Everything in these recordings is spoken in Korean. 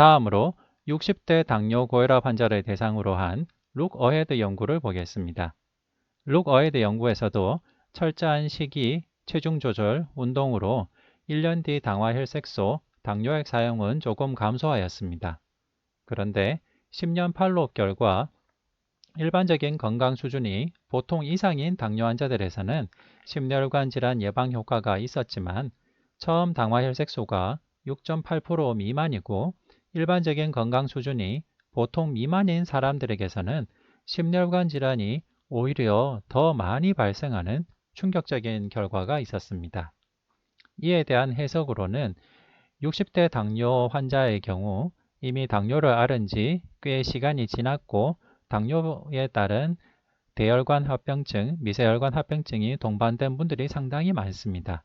다음으로 60대 당뇨 고혈압 환자를 대상으로 한 Look Ahead 연구를 보겠습니다. Look Ahead 연구에서도 철저한 식이, 체중 조절, 운동으로 1년 뒤 당화 혈색소, 당뇨약 사용은 조금 감소하였습니다. 그런데 10년 팔로업 결과 일반적인 건강 수준이 보통 이상인 당뇨 환자들에서는 심혈관 질환 예방 효과가 있었지만 처음 당화 혈색소가 6.8% 미만이고 일반적인 건강 수준이 보통 미만인 사람들에게서는 심혈관 질환이 오히려 더 많이 발생하는 충격적인 결과가 있었습니다. 이에 대한 해석으로는 60대 당뇨 환자의 경우 이미 당뇨를 앓은 지 꽤 시간이 지났고 당뇨에 따른 대혈관 합병증, 미세혈관 합병증이 동반된 분들이 상당히 많습니다.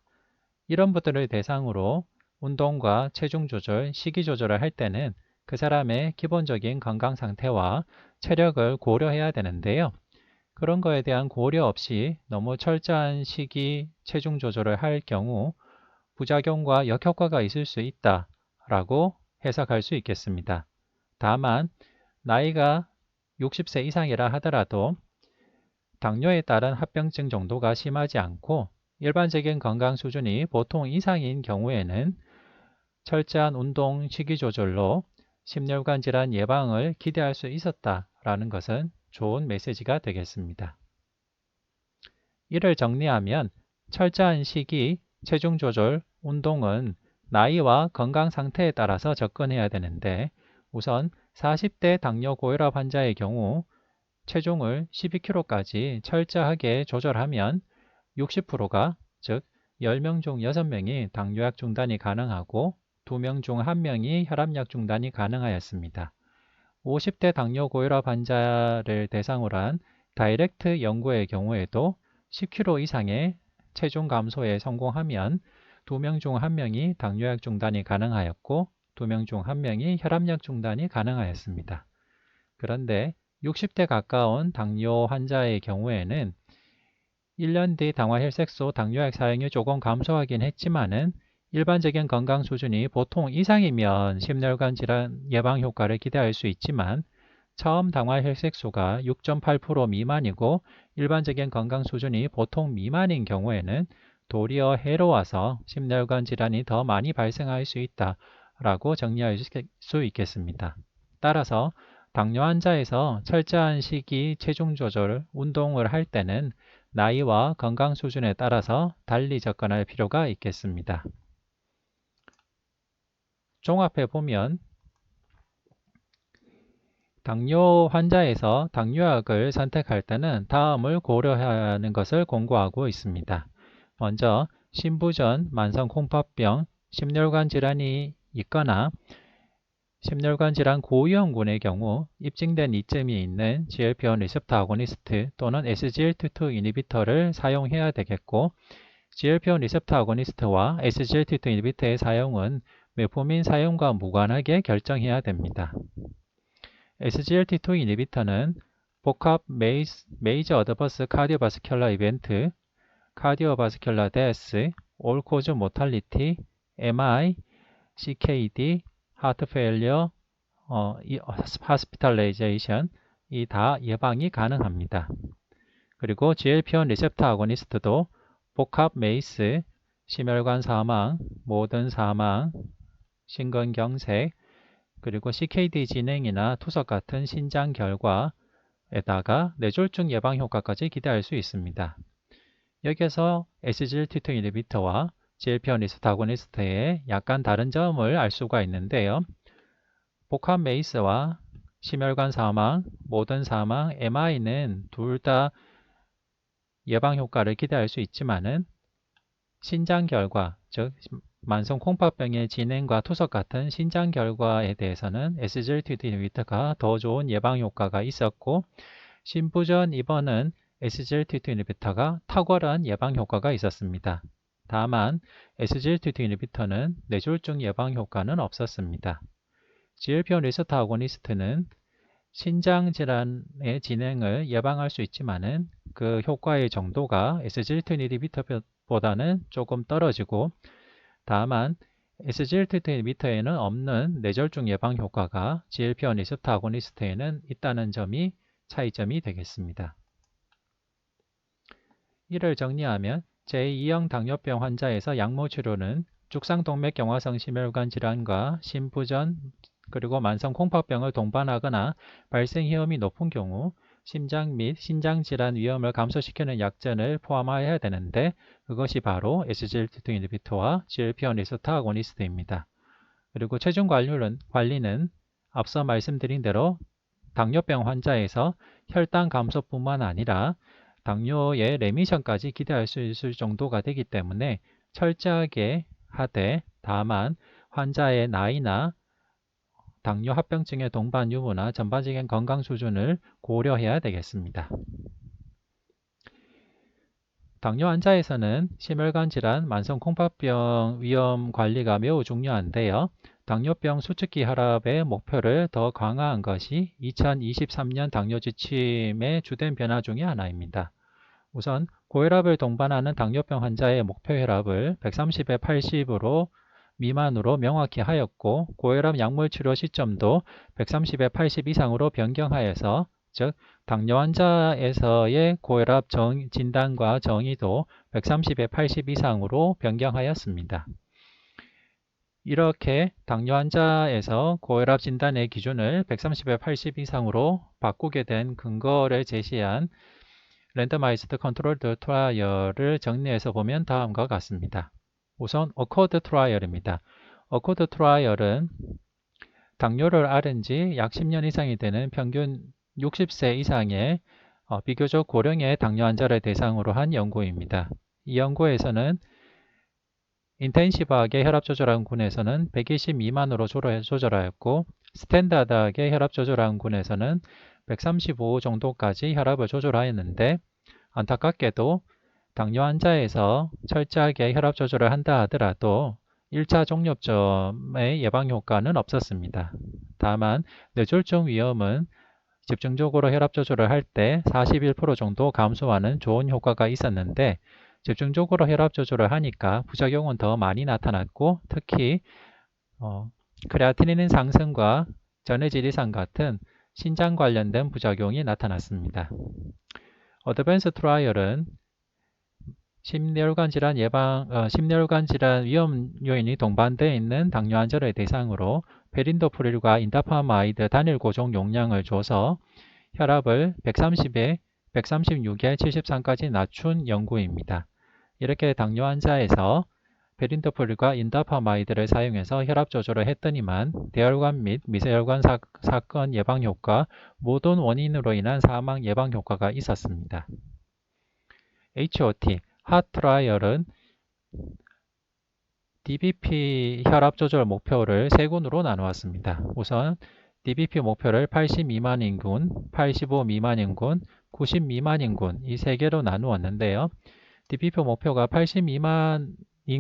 이런 분들을 대상으로 운동과 체중 조절, 식이 조절을 할 때는 그 사람의 기본적인 건강 상태와 체력을 고려해야 되는데요. 그런 거에 대한 고려 없이 너무 철저한 식이, 체중 조절을 할 경우 부작용과 역효과가 있을 수 있다라고 해석할 수 있겠습니다. 다만 나이가 60세 이상이라 하더라도 당뇨에 따른 합병증 정도가 심하지 않고 일반적인 건강 수준이 보통 이상인 경우에는 철저한 운동, 식이 조절로 심혈관 질환 예방을 기대할 수 있었다라는 것은 좋은 메시지가 되겠습니다. 이를 정리하면 철저한 식이, 체중 조절, 운동은 나이와 건강 상태에 따라서 접근해야 되는데 우선 40대 당뇨 고혈압 환자의 경우 체중을 12kg까지 철저하게 조절하면 60%가 즉 10명 중 6명이 당뇨약 중단이 가능하고 2명 중 1명이 혈압약 중단이 가능하였습니다. 50대 당뇨 고혈압 환자를 대상으로 한 다이렉트 연구의 경우에도 10kg 이상의 체중 감소에 성공하면 2명 중 1명이 당뇨약 중단이 가능하였고 2명 중 1명이 혈압약 중단이 가능하였습니다. 그런데 60대 가까운 당뇨 환자의 경우에는 1년 뒤 당화 혈색소 당뇨약 사용이 조금 감소하긴 했지만은 일반적인 건강 수준이 보통 이상이면 심혈관 질환 예방 효과를 기대할 수 있지만 처음 당화 혈색소가 6.8% 미만이고 일반적인 건강 수준이 보통 미만인 경우에는 도리어 해로워서 심혈관 질환이 더 많이 발생할 수 있다라고 정리할 수 있겠습니다. 따라서 당뇨 환자에서 철저한 식이, 체중 조절, 운동을 할 때는 나이와 건강 수준에 따라서 달리 접근할 필요가 있겠습니다. 종합해 보면 당뇨 환자에서 당뇨약을 선택할 때는 다음을 고려해야 하는 것을 권고하고 있습니다. 먼저 심부전, 만성콩팥병, 심혈관 질환이 있거나 심혈관 질환 고위험군의 경우 입증된 이점이 있는 GLP-1 리셉터 아고니스트 또는 SGLT2 이니비터를 사용해야 되겠고 GLP-1 리셉터 아고니스트와 SGLT2 이니비터의 사용은 메포민 사용과 무관하게 결정해야 됩니다. SGLT2 이니비터는 복합 메이저 어드버스 카디오바스큘러 이벤트, 카디오바스큘러 데스, 올 코즈 모탈리티, MI, CKD, 하트 페일리어, 하스피탈레이제이션 이 다 예방이 가능합니다. 그리고 GLP-1 리셉터 아고니스트도 복합 메이스, 심혈관 사망, 모든 사망, 심근경색, 그리고 CKD 진행이나 투석 같은 신장 결과에다가 뇌졸중 예방 효과까지 기대할 수 있습니다. 여기에서 SGLT2 이니비터와 GLP-1 리셉터 아고니스트의 약간 다른 점을 알 수가 있는데요. 복합 메이스와 심혈관 사망, 모든 사망, MI는 둘 다 예방 효과를 기대할 수 있지만은 신장 결과, 즉 만성 콩팥병의 진행과 투석 같은 신장 결과에 대해서는 SGLT2 이니비터가 더 좋은 예방 효과가 있었고 심부전 입원은 SGLT2 이니비터가 탁월한 예방 효과가 있었습니다. 다만 SGLT2 이니비터는 뇌졸중 예방 효과는 없었습니다. GLP-1 리셉터 아고니스트는 신장 질환의 진행을 예방할 수 있지만은 그 효과의 정도가 SGLT2 이니비터보다는 조금 떨어지고 다만 SGLT 이니비터에는 없는 뇌졸중 예방 효과가 GLP-1 리셉터 아고니스트에는 있다는 점이 차이점이 되겠습니다. 이를 정리하면 제2형 당뇨병 환자에서 약물 치료는 죽상동맥경화성 심혈관 질환과 심부전 그리고 만성 콩팥병을 동반하거나 발생 위험이 높은 경우 심장 및 신장 질환 위험을 감소시키는 약전을 포함해야 되는데 그것이 바로 SGLT2 이니비터와 GLP-1 리셉터 아고니스트입니다. 그리고 체중 관리는 앞서 말씀드린 대로 당뇨병 환자에서 혈당 감소뿐만 아니라 당뇨의 레미션까지 기대할 수 있을 정도가 되기 때문에 철저하게 하되 다만 환자의 나이나 당뇨 합병증의 동반 유무나 전반적인 건강 수준을 고려해야 되겠습니다. 당뇨 환자에서는 심혈관 질환, 만성 콩팥병 위험 관리가 매우 중요한데요. 당뇨병 수축기 혈압의 목표를 더 강화한 것이 2023년 당뇨 지침의 주된 변화 중의 하나입니다. 우선 고혈압을 동반하는 당뇨병 환자의 목표 혈압을 130에 80으로 미만으로 명확히 하였고 고혈압 약물 치료 시점도 130에 80 이상으로 변경하여서 즉 당뇨 환자에서의 고혈압 진단과 정의도 130에 80 이상으로 변경하였습니다. 이렇게 당뇨 환자에서 고혈압 진단의 기준을 130에 80 이상으로 바꾸게 된 근거를 제시한 랜더마이즈드 컨트롤드 트라이얼을 정리해서 보면 다음과 같습니다. 우선 어코드 트라이얼입니다. 어코드 트라이얼은 당뇨를 앓은 지 약 10년 이상이 되는 평균 60세 이상의 비교적 고령의 당뇨 환자를 대상으로 한 연구입니다. 이 연구에서는 인텐시브하게 혈압 조절한 군에서는 120 미만으로 조절하였고 스탠다드하게 혈압 조절한 군에서는 135 정도까지 혈압을 조절하였는데 안타깝게도 당뇨 환자에서 철저하게 혈압 조절을 한다 하더라도 1차 종료점의 예방 효과는 없었습니다. 다만 뇌졸중 위험은 집중적으로 혈압 조절을 할 때 41% 정도 감소하는 좋은 효과가 있었는데 집중적으로 혈압 조절을 하니까 부작용은 더 많이 나타났고 특히 크레아티닌 상승과 전해질 이상 같은 신장 관련된 부작용이 나타났습니다. 어드밴스 트라이얼은 심뇌혈관 질환 심뇌혈관 질환 위험 요인이 동반되어 있는 당뇨 환자를 대상으로 페린도프릴과 인다파마이드 단일 고종 용량을 줘서 혈압을 130에 136에 73까지 낮춘 연구입니다. 이렇게 당뇨 환자에서 페린도프릴과 인다파마이드를 사용해서 혈압 조절을 했더니만 대혈관 및 미세혈관 사건 예방 효과, 모든 원인으로 인한 사망 예방 효과가 있었습니다. HOT 핫 트라이얼은 DBP 혈압 조절 목표를 세 군으로 나누었습니다. 우선 DBP 목표를 80 미만인 군, 85 미만인 군, 90 미만인 군 이 세 개로 나누었는데요. DBP 목표가 80 미만인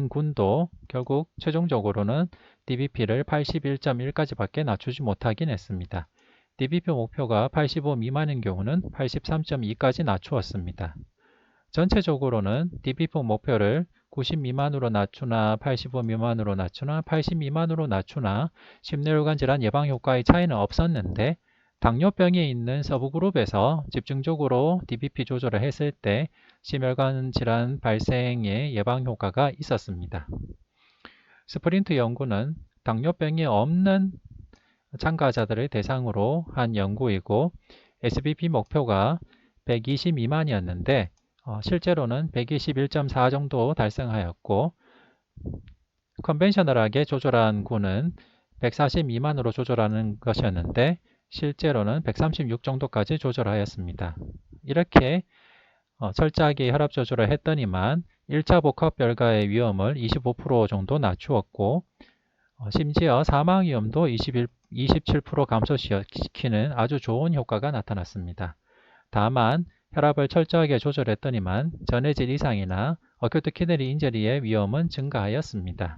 군도 결국 최종적으로는 DBP를 81.1까지 밖에 낮추지 못하긴 했습니다. DBP 목표가 85 미만인 경우는 83.2까지 낮추었습니다. 전체적으로는 DBP 목표를 90 미만으로 낮추나 85 미만으로 낮추나 80 미만으로 낮추나 심뇌혈관 질환 예방 효과의 차이는 없었는데 당뇨병에 있는 서브그룹에서 집중적으로 DBP 조절을 했을 때 심혈관 질환 발생의 예방 효과가 있었습니다. 스프린트 연구는 당뇨병이 없는 참가자들을 대상으로 한 연구이고 SBP 목표가 120 미만이었는데 실제로는 121.4 정도 달성하였고 컨벤셔널하게 조절한 군은 140 미만으로 조절하는 것이었는데 실제로는 136 정도까지 조절하였습니다. 이렇게 철저하게 혈압 조절을 했더니만 1차 복합 별가의 위험을 25% 정도 낮추었고 심지어 사망 위험도 27% 감소시키는 아주 좋은 효과가 나타났습니다. 다만 혈압을 철저하게 조절했더니만 전해질 이상이나 어큐트 키드니 인저리의 위험은 증가하였습니다.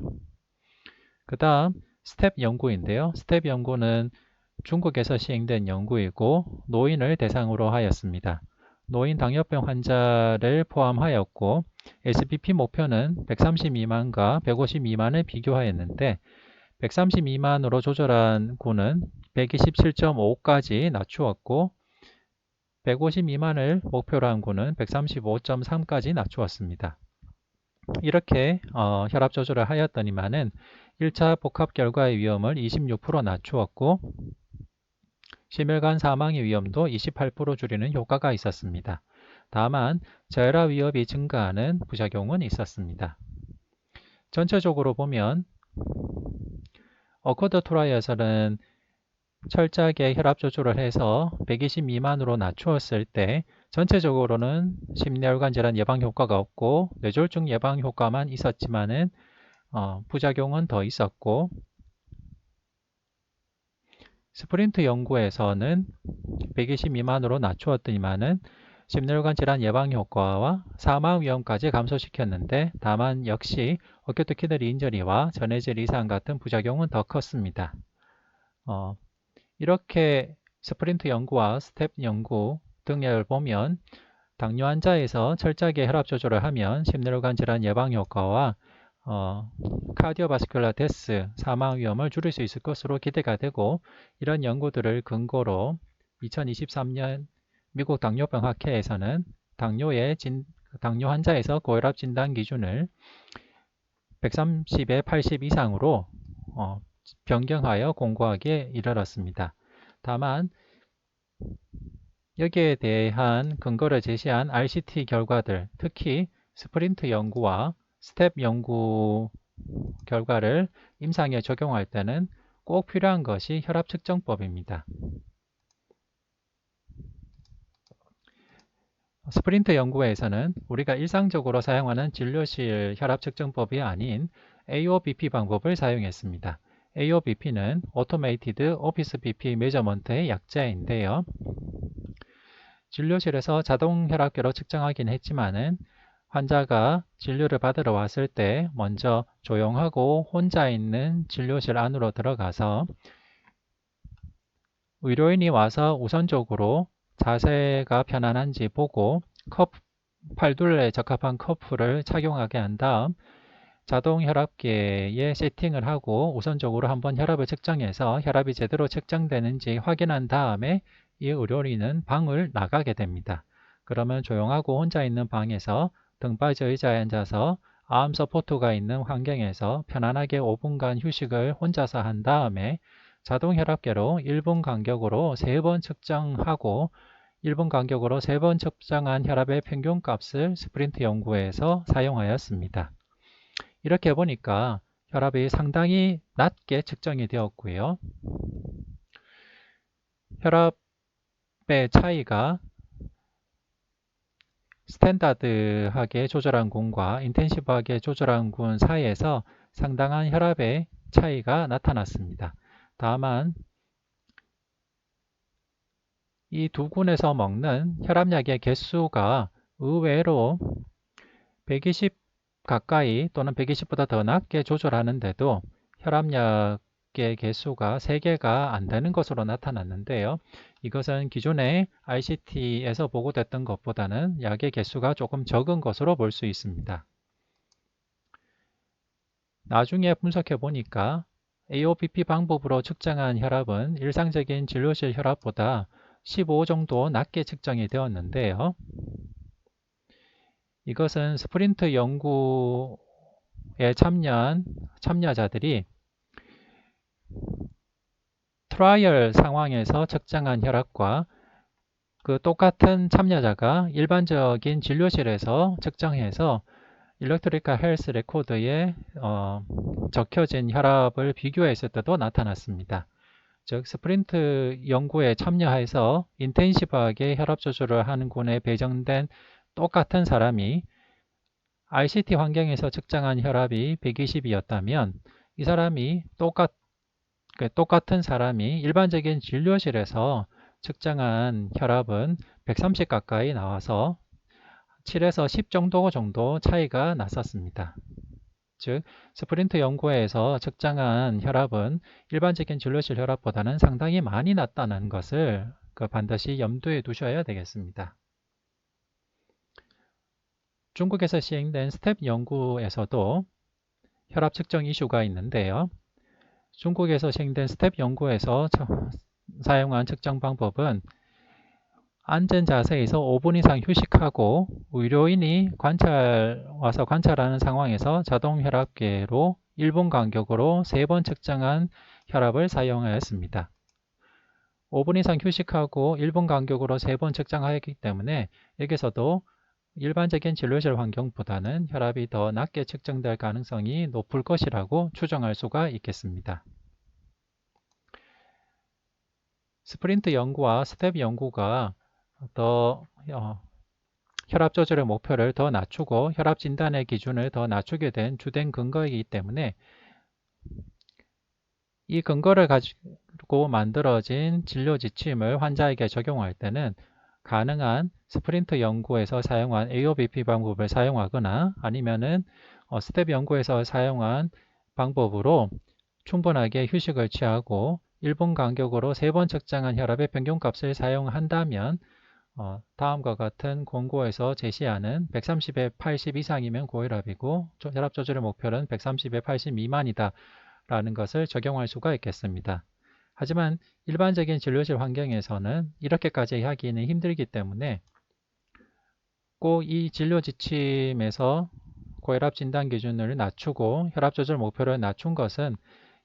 그 다음 스텝 연구인데요. 스텝 연구는 중국에서 시행된 연구이고 노인을 대상으로 하였습니다. 노인 당뇨병 환자를 포함하였고 SBP 목표는 130 미만과 150 미만을 비교하였는데 130 미만으로 조절한 군은 127.5까지 낮추었고 150 미만을 목표로 한 군은 135.3까지 낮추었습니다. 이렇게 혈압 조절을 하였더니만은 1차 복합 결과의 위험을 26% 낮추었고 심혈관 사망의 위험도 28% 줄이는 효과가 있었습니다. 다만 저혈압 위험이 증가하는 부작용은 있었습니다. 전체적으로 보면 어코드 트라이에서는 철저하게 혈압 조절을 해서 120 미만으로 낮추었을 때 전체적으로는 심혈관 질환 예방 효과가 없고 뇌졸중 예방 효과만 있었지만은 부작용은 더 있었고 스프린트 연구에서는 120 미만으로 낮추었더니만은 심혈관 질환 예방 효과와 사망 위험까지 감소시켰는데 다만 역시 어큐트 키드니 인저리와 전해질 이상 같은 부작용은 더 컸습니다. 이렇게 스프린트 연구와 스텝 연구 등을 보면 당뇨 환자에서 철저하게 혈압 조절을 하면 심혈관 질환 예방 효과와 카디오바스큘라 데스 사망 위험을 줄일 수 있을 것으로 기대가 되고 이런 연구들을 근거로 2023년 미국 당뇨병 학회에서는 당뇨 환자에서 고혈압 진단 기준을 130에 80 이상으로 변경하여 공고하게 이르렀습니다. 다만 여기에 대한 근거를 제시한 RCT 결과들, 특히 스프린트 연구와 스텝 연구 결과를 임상에 적용할 때는 꼭 필요한 것이 혈압 측정법입니다. 스프린트 연구에서는 우리가 일상적으로 사용하는 진료실 혈압 측정법이 아닌 AOBP 방법을 사용했습니다. AOBP는 Automated Office BP Measurement의 약자인데요. 진료실에서 자동 혈압계로 측정하긴 했지만은 환자가 진료를 받으러 왔을 때 먼저 조용하고 혼자 있는 진료실 안으로 들어가서 의료인이 와서 우선적으로 자세가 편안한지 보고 팔둘레에 적합한 커프를 착용하게 한 다음 자동 혈압계에 세팅을 하고 우선적으로 한번 혈압을 측정해서 혈압이 제대로 측정되는지 확인한 다음에 이 의료인은 방을 나가게 됩니다. 그러면 조용하고 혼자 있는 방에서 등 빠져 의자에 앉아서 암 서포트가 있는 환경에서 편안하게 5분간 휴식을 혼자서 한 다음에 자동 혈압계로 1분 간격으로 3번 측정하고 1분 간격으로 3번 측정한 혈압의 평균값을 스프린트 연구에서 사용하였습니다. 이렇게 보니까 혈압이 상당히 낮게 측정이 되었고요. 혈압의 차이가 스탠다드하게 조절한 군과 인텐시브하게 조절한 군 사이에서 상당한 혈압의 차이가 나타났습니다. 다만 이 두 군에서 먹는 혈압약의 개수가 의외로 120 가까이 또는 120보다 더 낮게 조절하는데도 혈압약의 개수가 3개가 안 되는 것으로 나타났는데요. 이것은 기존의 RCT에서 보고됐던 것보다는 약의 개수가 조금 적은 것으로 볼 수 있습니다. 나중에 분석해 보니까 AOBP 방법으로 측정한 혈압은 일상적인 진료실 혈압보다 15 정도 낮게 측정이 되었는데요. 이것은 스프린트 연구에 참여한 참여자들이 트라이얼 상황에서 측정한 혈압과 그 똑같은 참여자가 일반적인 진료실에서 측정해서 일렉트리컬 헬스 레코드에 적혀진 혈압을 비교했을 때도 나타났습니다. 즉 스프린트 연구에 참여해서 인텐시브하게 혈압 조절을 하는 군에 배정된 똑같은 사람이 RCT 환경에서 측정한 혈압이 120이었다면 이 사람이 똑같은 사람이 일반적인 진료실에서 측정한 혈압은 130 가까이 나와서 7에서 10 정도 차이가 났었습니다. 즉 스프린트 연구에서 측정한 혈압은 일반적인 진료실 혈압보다는 상당히 많이 낮다는 것을 반드시 염두에 두셔야 되겠습니다. 중국에서 시행된 스텝 연구에서도 혈압 측정 이슈가 있는데요. 중국에서 시행된 스텝 연구에서 사용한 측정 방법은 앉은 자세에서 5분 이상 휴식하고 의료인이 와서 관찰하는 상황에서 자동 혈압계로 1분 간격으로 3번 측정한 혈압을 사용하였습니다. 5분 이상 휴식하고 1분 간격으로 3번 측정하였기 때문에 여기서도 일반적인 진료실 환경보다는 혈압이 더 낮게 측정될 가능성이 높을 것이라고 추정할 수가 있겠습니다. 스프린트 연구와 스텝 연구가 혈압 조절의 목표를 더 낮추고 혈압 진단의 기준을 더 낮추게 된 주된 근거이기 때문에 이 근거를 가지고 만들어진 진료 지침을 환자에게 적용할 때는 가능한 스프린트 연구에서 사용한 AOBP 방법을 사용하거나 아니면은 스텝 연구에서 사용한 방법으로 충분하게 휴식을 취하고 1분 간격으로 3번 측정한 혈압의 평균값을 사용한다면 다음과 같은 권고에서 제시하는 130에 80 이상이면 고혈압이고 혈압 조절의 목표는 130에 80 미만이다 라는 것을 적용할 수가 있겠습니다. 하지만 일반적인 진료실 환경에서는 이렇게까지 하기는 힘들기 때문에 꼭 이 진료 지침에서 고혈압 진단 기준을 낮추고 혈압 조절 목표를 낮춘 것은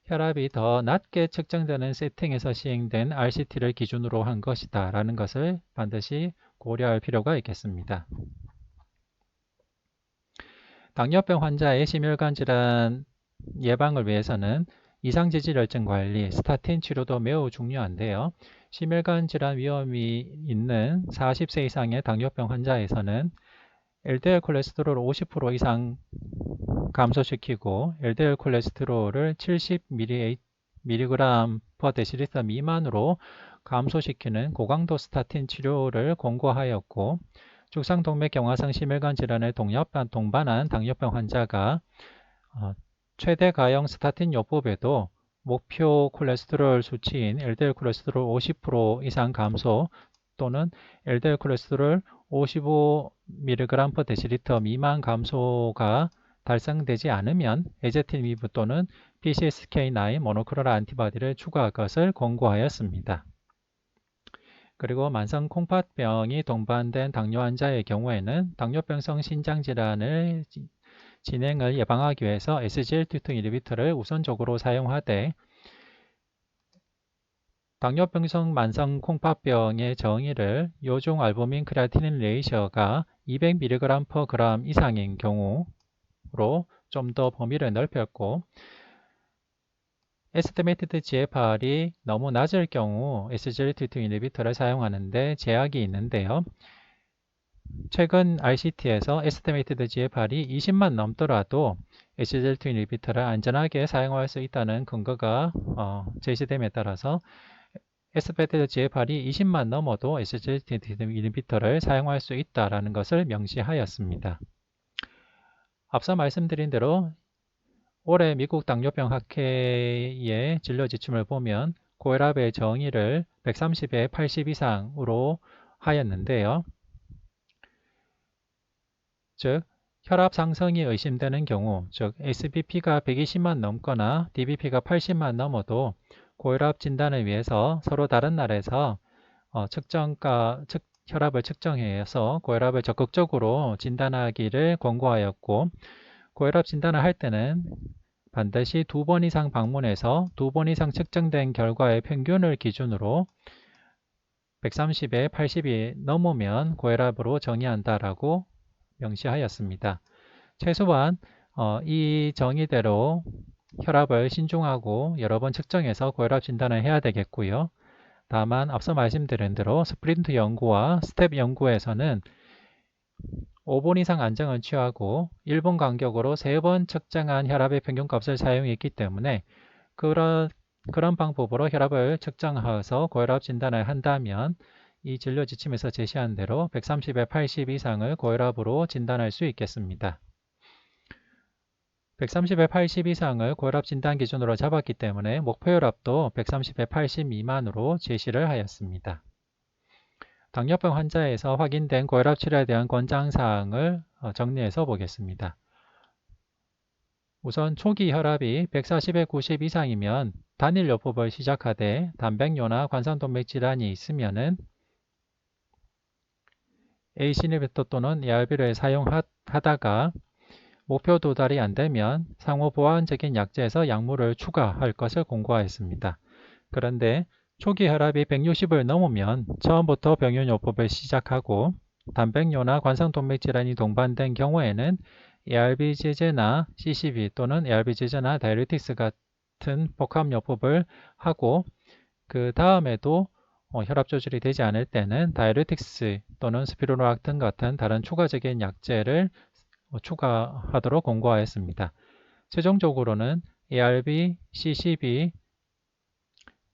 혈압이 더 낮게 측정되는 세팅에서 시행된 RCT를 기준으로 한 것이다 라는 것을 반드시 고려할 필요가 있겠습니다. 당뇨병 환자의 심혈관 질환 예방을 위해서는 이상지질혈증 관리, 스타틴 치료도 매우 중요한데요. 심혈관 질환 위험이 있는 40세 이상의 당뇨병 환자에서는 LDL 콜레스테롤 50% 이상 감소시키고 LDL 콜레스테롤을 70mg/dL 미만으로 감소시키는 고강도 스타틴 치료를 권고하였고 죽상동맥경화성 심혈관 질환을 동반한 당뇨병 환자가 최대 가용 스타틴 요법에도 목표 콜레스테롤 수치인 LDL 콜레스테롤 50% 이상 감소 또는 LDL 콜레스테롤 55mg/dL 미만 감소가 달성되지 않으면 에제티니브 또는 PCSK9 모노크로널 안티바디를 추가할 것을 권고하였습니다. 그리고 만성 콩팥병이 동반된 당뇨 환자의 경우에는 당뇨병성 신장질환을 진행을 예방하기 위해서 SGLT2 인히비터를 우선적으로 사용하되 당뇨병성 만성 콩팥병의 정의를 요중 알부민 크레아티닌 레이셔가 200mg/g 이상인 경우로 좀 더 범위를 넓혔고 에스티메이티드 GFR이 너무 낮을 경우 SGLT2 인히비터를 사용하는데 제약이 있는데요. 최근 RCT에서 에스티메이티드 GFR이 20만 넘더라도 SGLT2 인히비터를 안전하게 사용할 수 있다는 근거가 제시됨에 따라서 에스티메이티드 GFR이 20만 넘어도 SGLT2 인히비터를 사용할 수 있다는 것을 명시하였습니다. 앞서 말씀드린 대로 올해 미국 당뇨병 학회의 진료 지침을 보면 고혈압의 정의를 130에 80 이상으로 하였는데요. 즉 혈압 상승이 의심되는 경우, 즉 SBP가 120만 넘거나 DBP가 80만 넘어도 고혈압 진단을 위해서 서로 다른 날에서 혈압을 측정해서 고혈압을 적극적으로 진단하기를 권고하였고 고혈압 진단을 할 때는 반드시 2번 이상 방문해서 2번 이상 측정된 결과의 평균을 기준으로 130에 80이 넘으면 고혈압으로 정의한다라고 명시하였습니다. 최소한 이 정의대로 혈압을 신중하고 여러 번 측정해서 고혈압 진단을 해야 되겠고요. 다만 앞서 말씀드린 대로 스프린트 연구와 스텝 연구에서는 5분 이상 안정을 취하고 1분 간격으로 3번 측정한 혈압의 평균값을 사용했기 때문에 그런 방법으로 혈압을 측정해서 고혈압 진단을 한다면 이 진료 지침에서 제시한 대로 130에 80 이상을 고혈압으로 진단할 수 있겠습니다. 130에 80 이상을 고혈압 진단 기준으로 잡았기 때문에 목표 혈압도 130에 80 미만으로 제시를 하였습니다. 당뇨병 환자에서 확인된 고혈압 치료에 대한 권장사항을 정리해서 보겠습니다. 우선 초기 혈압이 140에 90 이상이면 단일요법을 시작하되 단백뇨나 관상동맥 질환이 있으면은 ACE 인히비터 또는 ARB를 사용하다가 목표 도달이 안 되면 상호 보완적인 약제에서 약물을 추가할 것을 권고하였습니다. 그런데 초기 혈압이 160을 넘으면 처음부터 병용요법을 시작하고 단백뇨나 관상동맥 질환이 동반된 경우에는 ARB 제제나 CCB 또는 ARB 제제나 다이어리틱스 같은 복합요법을 하고 그 다음에도 혈압 조절이 되지 않을 때는 다이어리틱스 또는 스피로락튼 같은 다른 추가적인 약제를 추가하도록 권고하였습니다. 최종적으로는 ARB, CCB,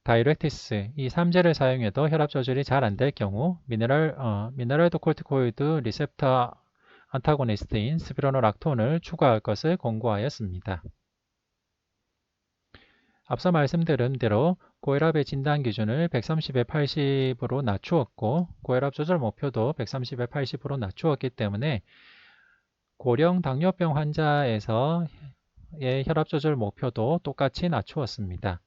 다이렉티스 이 3제를 사용해도 혈압 조절이 잘 안 될 경우 미네랄도 코르티코이드 리셉터 안타고니스트인 스피로노락톤을 추가할 것을 권고하였습니다. 앞서 말씀드린 대로 고혈압의 진단 기준을 130에 80으로 낮추었고 고혈압 조절 목표도 130에 80으로 낮추었기 때문에 고령 당뇨병 환자에서의 혈압 조절 목표도 똑같이 낮추었습니다.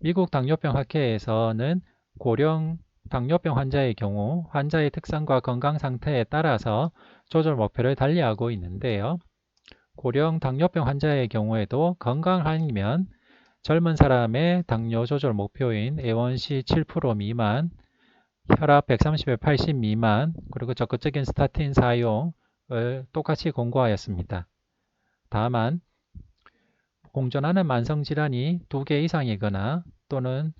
미국 당뇨병 학회에서는 고령 당뇨병 환자의 경우 환자의 특성과 건강 상태에 따라서 조절 목표를 달리하고 있는데요. 고령 당뇨병 환자의 경우에도 건강하면 젊은 사람의 당뇨 조절 목표인 A1C 7% 미만, 혈압 130에 80 미만, 그리고 적극적인 스타틴 사용을 똑같이 권고하였습니다. 다만 공존하는 만성질환이 2개 이상이거나 또는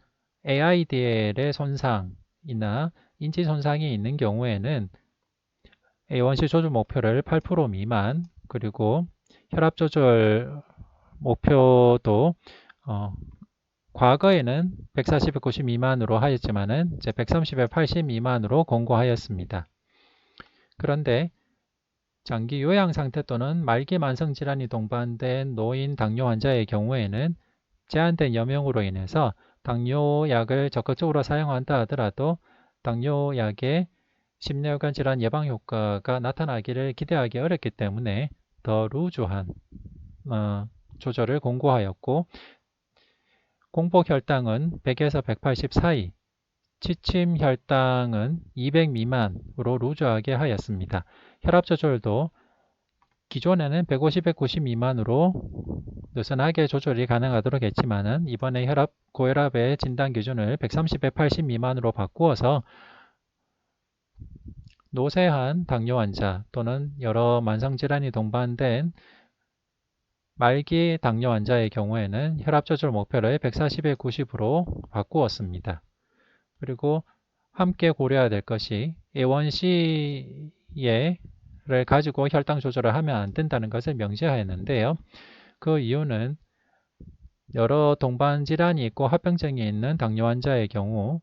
AIDL의 손상이나 인지 손상이 있는 경우에는 A1C 조절 목표를 8% 미만 그리고 혈압 조절 목표도 과거에는 140에 90 미만으로 하였지만은 이제 130에 80 미만으로 권고하였습니다. 그런데 장기 요양 상태 또는 말기 만성 질환이 동반된 노인 당뇨 환자의 경우에는 제한된 여명으로 인해서 당뇨약을 적극적으로 사용한다 하더라도 당뇨약의 심뇌혈관 질환 예방 효과가 나타나기를 기대하기 어렵기 때문에 더 루즈한 조절을 권고하였고 공복 혈당은 100에서 180 사이, 취침 혈당은 200 미만으로 루즈하게 하였습니다. 혈압 조절도 기존에는 150에 90 미만으로 느슨하게 조절이 가능하도록 했지만은 이번에 고혈압의 진단 기준을 130에 80 미만으로 바꾸어서 노쇠한 당뇨 환자 또는 여러 만성질환이 동반된 말기 당뇨 환자의 경우에는 혈압 조절 목표를 140에 90으로 바꾸었습니다. 그리고 함께 고려해야 될 것이 A1C를 가지고 혈당 조절을 하면 안 된다는 것을 명시하였는데요. 그 이유는 여러 동반 질환이 있고 합병증이 있는 당뇨 환자의 경우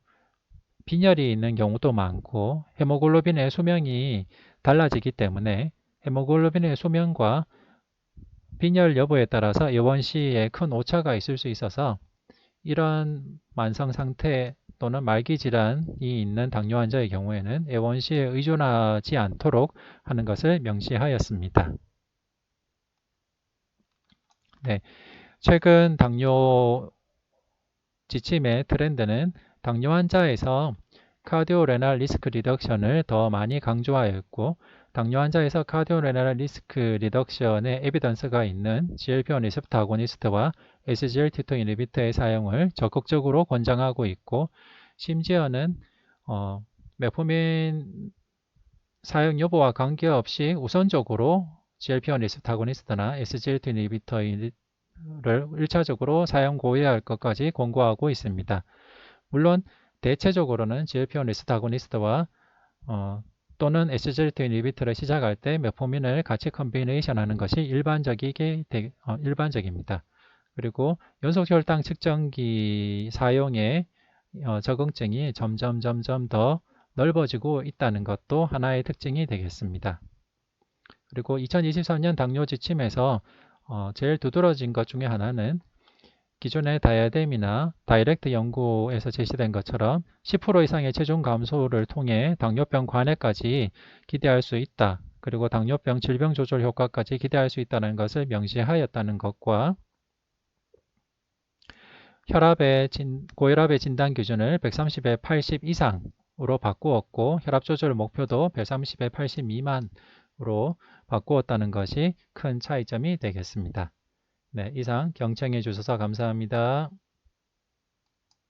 빈혈이 있는 경우도 많고 헤모글로빈의 수명이 달라지기 때문에 헤모글로빈의 수명과 빈혈 여부에 따라서 A1C에 큰 오차가 있을 수 있어서 이런 만성 상태 또는 말기 질환이 있는 당뇨 환자의 경우에는 A1C에 의존하지 않도록 하는 것을 명시하였습니다. 네, 최근 당뇨 지침의 트렌드는 당뇨 환자에서 카디오레날 리스크 리덕션을 더 많이 강조하였고 당뇨 환자에서 카디오레날 리스크 리덕션의 에비던스가 있는 GLP-1 리셉터 아고니스트와 SGLT2 인히비터의 사용을 적극적으로 권장하고 있고 심지어는 메포민 사용 여부와 관계없이 우선적으로 GLP-1 리셉터 아고니스트나 SGLT2 인히비터를 1차적으로 사용 고려할 것까지 권고하고 있습니다. 물론 대체적으로는 GLP-1 리셉터 아고니스트와 또는 SGLT 인히비터를 시작할 때 메포민을 같이 컨비네이션 하는 것이 일반적입니다. 그리고 연속혈당 측정기 사용의 적응증이 점점 더 넓어지고 있다는 것도 하나의 특징이 되겠습니다. 그리고 2023년 당뇨 지침에서 제일 두드러진 것 중에 하나는 기존의 다이아뎀이나 다이렉트 연구에서 제시된 것처럼 10% 이상의 체중 감소를 통해 당뇨병 관해까지 기대할 수 있다. 그리고 당뇨병 질병 조절 효과까지 기대할 수 있다는 것을 명시하였다는 것과 고혈압의 진단 기준을 130에 80 이상으로 바꾸었고 혈압 조절 목표도 130에 80 미만으로 바꾸었다는 것이 큰 차이점이 되겠습니다. 네, 이상 경청해 주셔서 감사합니다.